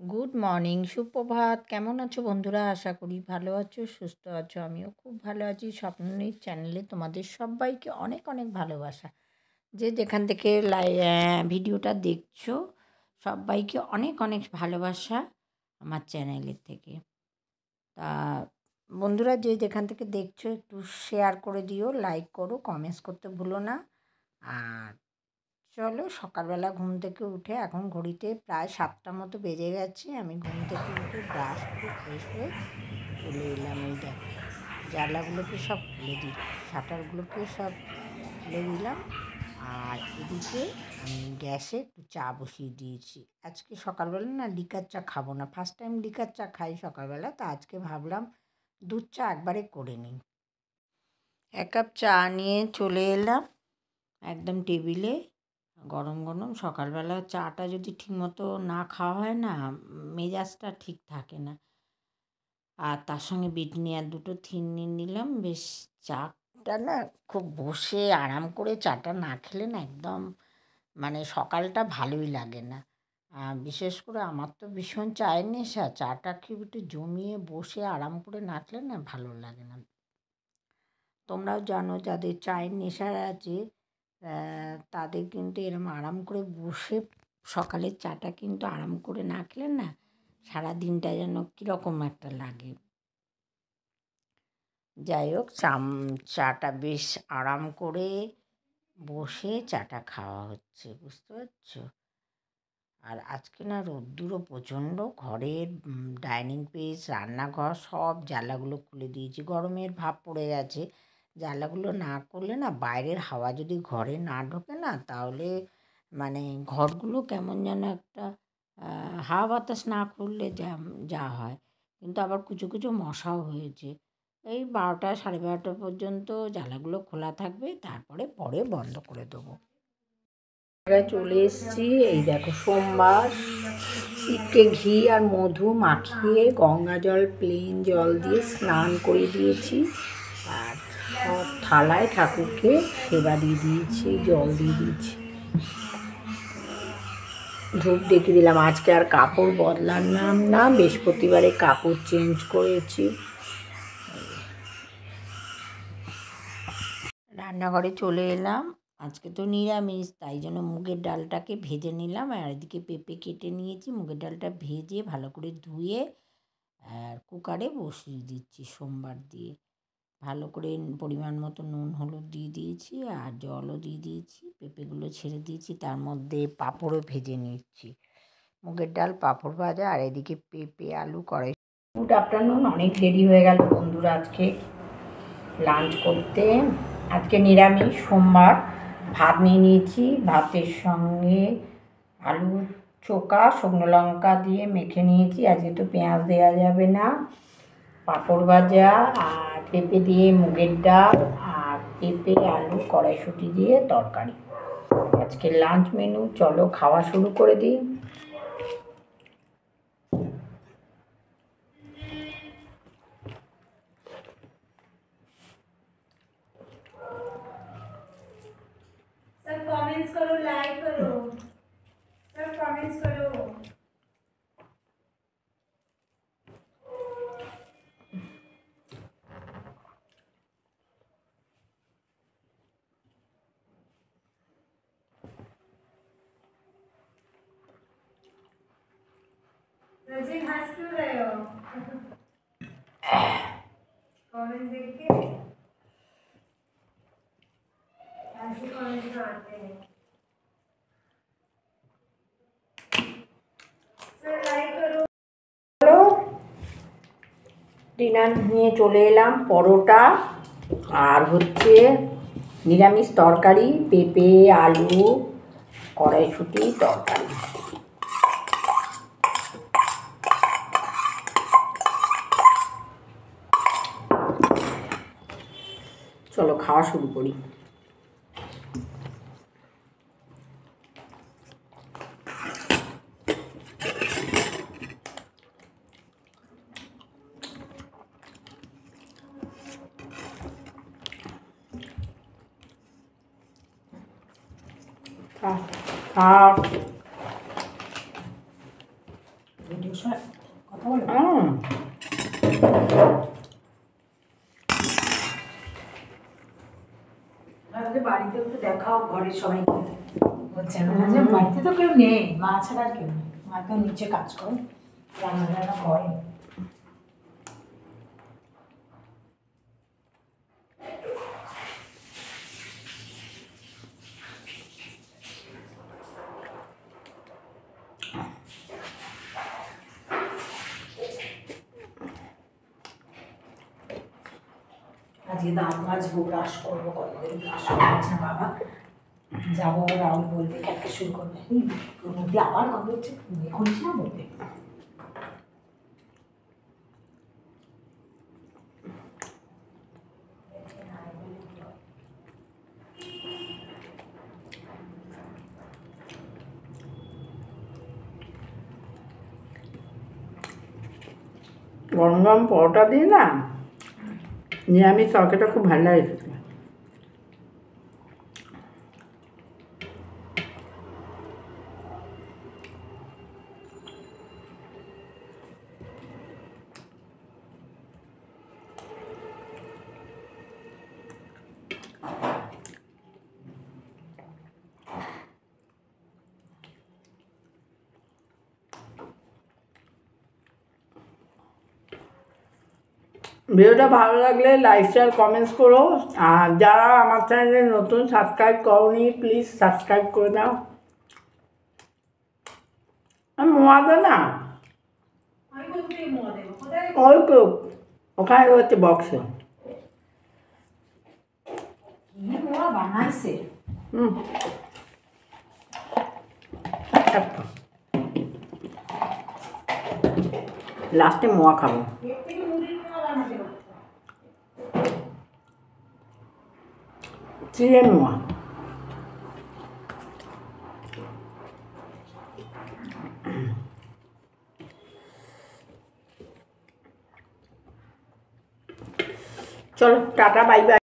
Good morning, সুপ্রভাত। কেমন আছো বন্ধুরা? আশা করি ভালো আছো, সুস্থ আছো। আমিও খুব ভালো আছি। স্বপ্ননীর চ্যানেলে তোমাদের সবাইকে অনেক অনেক ভালোবাসা। যে যেখান থেকে ভিডিওটা দেখছো, সবাইকে অনেক অনেক ভালোবাসা আমার চ্যানেলের থেকে। তা বন্ধুরা, যে যেখান থেকে দেখছো একটু শেয়ার করে দিও, লাইক করো, কমেন্টস করতে ভুলো না। আর চলো, সকালবেলা ঘুম থেকে উঠে এখন ঘড়িতে প্রায় 7টা মতো বেজে গেছে। আমি ঘুম থেকে উঠে ব্রাশ করে ফ্রেশ হয়ে চলে এলাম। এই দেখো, জানলাগুলোকে সব খুলে দিচ্ছি, শাটারগুলোকে সব খুলে দিলাম। আর এদিকে আমি গ্যাসে একটু চা বসিয়ে দিয়েছি। আজকে সকালবেলা না লিকার চা খাবো না, ফার্স্ট টাইম লিকার চা খাই সকালবেলা। তা আজকে ভাবলাম দুধ চা একবারে করে নিই। 1 কাপ চা নিয়ে চলে এলাম একদম টেবিলে। গরম গরম সকালবেলা চাটা যদি ঠিকমতো না খাওয়া হয় না, মেজাজটা ঠিক থাকে না। আর তার সঙ্গে বিট নিয়ে আর 2টো থিন নিয়ে নিলাম। বেশ, চাটা না খুব বসে আরাম করে চাটা না খেলে না একদম মানে সকালটা ভালোই লাগে না। বিশেষ করে আমার তো ভীষণ চায়ের নেশা। চাটা খুব একটু জমিয়ে বসে আরাম করে না খেলে না ভালো লাগে না। তোমরাও জানো, যাদের চায়ের নেশা আছে তাদের কিন্তু এরম আরাম করে বসে সকালের চাটা কিন্তু আরাম করে না খেলে না সারা দিনটা যেন কীরকম একটা লাগে। যাই হোক, চাটা বেশ আরাম করে বসে চাটা খাওয়া হচ্ছে, বুঝতে পারছো? আর আজকে না রোদ্দুরও প্রচণ্ড। ঘরের ডাইনিং স্পেস, রান্নাঘর সব জানলাগুলো খুলে দিয়েছি। গরমের ভাব পড়ে গেছে। জানলাগুলো না করলে না বাইরের হাওয়া যদি ঘরে না ঢোকে না, তাহলে মানে ঘরগুলো কেমন যেন একটা হাওয়া বাতাস না করলে যা যা হয়। কিন্তু আবার কুচো কুচো মশাও হয়েছে। এই 12টা 12:30 পর্যন্ত জানলাগুলো খোলা থাকবে, তারপরে পরে বন্ধ করে দেবো। চলে এসেছি। এই দেখো, সোমবার শিবকে ঘি আর মধু মাখিয়ে গঙ্গা জল, প্লেন জল দিয়ে স্নান করে দিয়েছি। আর সব থালায় ঠাকুরকে সেবা দিয়ে দিয়েছি, জল দিয়ে দিয়েছি, ধূপ দেখে দিলাম। আজকে আর কাপড় বদলালাম না, বৃহস্পতিবারে কাপড় চেঞ্জ করেছি। রান্নাঘরে চলে এলাম। আজকে তো নিরামিষ, তাই জন্য মুগের ডালটাকে ভেজে নিলাম। আর এদিকে পেঁপে কেটে নিয়েছি। মুগের ডালটা ভেজে ভালো করে ধুয়ে আর কুকারে বসিয়ে দিচ্ছি সোমবার দিয়ে। ভালো করে পরিমাণ মতো নুন হলুদ দিয়ে দিয়েছি আর জলও দিয়ে দিয়েছি। পেঁপেগুলো ছেড়ে দিয়েছি, তার মধ্যে পাঁপড়ও ভেজে নিচ্ছি। মুগের ডাল, পাঁপড় ভাজা, আর এদিকে পেঁপে আলু কড়াই। Good afternoon. অনেক দেরি হয়ে গেল বন্ধুরা আজকে লাঞ্চ করতে। আজকে নিরামিষ, সোমবার। ভাত নিয়ে নিয়েছি। ভাতের সঙ্গে আলু চোখা শুকনো লঙ্কা দিয়ে মেখে নিয়েছি। আজকে তো পেঁয়াজ দেওয়া যাবে না। পাঁপড় ভাজা আর পেঁপে দিয়ে মুগের ডাল আর পেঁপে আলু কড়াইশুঁটি দিয়ে তরকারি আজকে লাঞ্চ মেনু। চলো খাওয়া শুরু করে দিই। सब कमेंट्स करो, लाइक करो, सब कमेंट्स करो। रजिन हंस क्यों रहे हो? कमेंट्स देख के ऐसे कमेंट्स आते हैं। सर लाइक करो। हेलो, ডিনার নিয়ে চলে এলাম। পরোটা আর হচ্ছে নিরামিষ তরকারি, পেঁপে আলু কড়াইশুঁটি তরকারি। চলো খাওয়া শুরু করি। ভিডিওর সময় কথা বলো। বাড়িতেও তো দেখাও ঘরের সবাইকে। বলছে না বাড়িতে তো কেউ নেই, মা ছাড়া আর কেউ নেই। মা তো নিচে কাজ করে, রান্না টান্না করে। আজকে দাঁত মাজবো, ব্রাশ করবো, কতদিন ব্রাশ করছে না বাবা। যাবো, রাহুল বলবে ক্যাটকে শুরু করবে, ওর মধ্যে আবার কবে হচ্ছে খুলছি না বলবে। গরম গরম পরোটা দিয়ে না নিরামিষ তরকারিটা খুব ভালো লাগে খেতে। ভিডিওটা ভালো লাগলে লাইক শেয়ার কমেন্টস করো, আর যারা আমার চ্যানেলে নতুন সাবস্ক্রাইব করোনি প্লিজ সাবস্ক্রাইব করে দাও। আমি মোয়া দে না, ওই তো ওখানে হচ্ছে বক্সে। বানাইছে লাস্টে মোয়া খাবো। চিড়ের মোয়া। চলো টাটা বাই বাই।